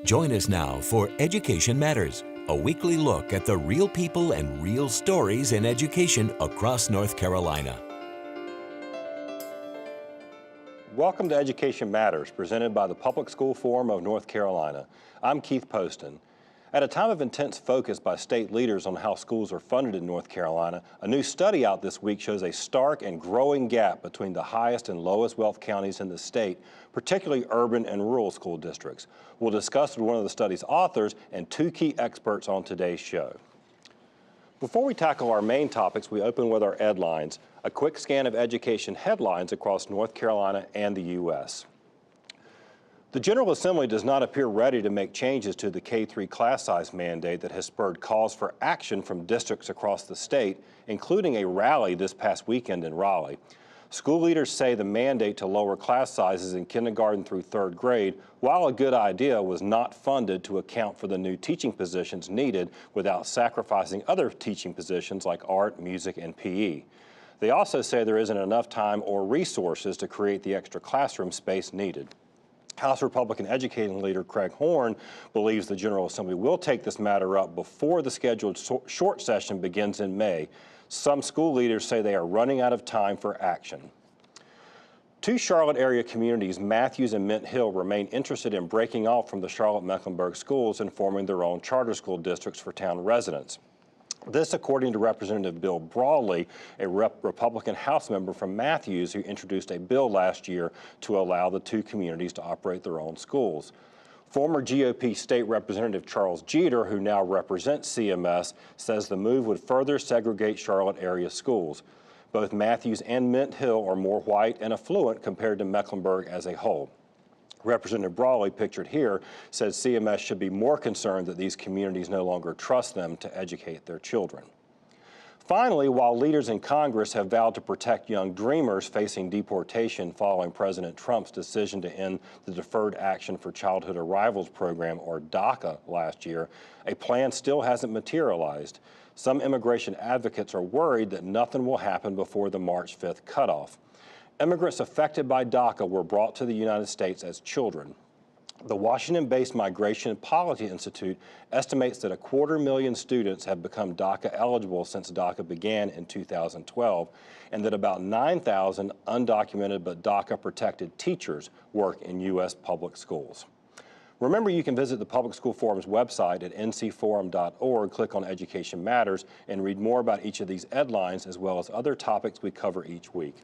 Join us now for Education Matters, a weekly look at the real people and real stories in education across North Carolina. Welcome to Education Matters, presented by the Public School Forum of North Carolina. I'm Keith Poston. At a time of intense focus by state leaders on how schools are funded in North Carolina, a new study out this week shows a stark and growing gap between the highest and lowest wealth counties in the state, particularly urban and rural school districts. We'll discuss with one of the study's authors and two key experts on today's show. Before we tackle our main topics, we open with our Edlines, a quick scan of education headlines across North Carolina and the U.S. The General Assembly does not appear ready to make changes to the K-3 class size mandate that has spurred calls for action from districts across the state, including a rally this past weekend in Raleigh. School leaders say the mandate to lower class sizes in kindergarten through third grade, while a good idea, was not funded to account for the new teaching positions needed without sacrificing other teaching positions like art, music, and PE. They also say there isn't enough time or resources to create the extra classroom space needed. House Republican educating leader Craig Horn believes the General Assembly will take this matter up before the scheduled short session begins in May. Some school leaders say they are running out of time for action. Two Charlotte area communities, Matthews and Mint Hill, remain interested in breaking off from the Charlotte-Mecklenburg schools and forming their own charter school districts for town residents. This, according to Representative Bill Brawley, a Republican House member from Matthews who introduced a bill last year to allow the two communities to operate their own schools. Former GOP State Representative Charles Jeter, who now represents CMS, says the move would further segregate Charlotte area schools. Both Matthews and Mint Hill are more white and affluent compared to Mecklenburg as a whole. Representative Brawley, pictured here, says CMS should be more concerned that these communities no longer trust them to educate their children. Finally, while leaders in Congress have vowed to protect young dreamers facing deportation following President Trump's decision to end the Deferred Action for Childhood Arrivals program, or DACA, last year, a plan still hasn't materialized. Some immigration advocates are worried that nothing will happen before the March 5th cutoff. Immigrants affected by DACA were brought to the United States as children. The Washington-based Migration Policy Institute estimates that 250,000 students have become DACA eligible since DACA began in 2012, and that about 9,000 undocumented but DACA-protected teachers work in U.S. public schools. Remember, you can visit the Public School Forum's website at ncforum.org, click on Education Matters, and read more about each of these Edlines as well as other topics we cover each week.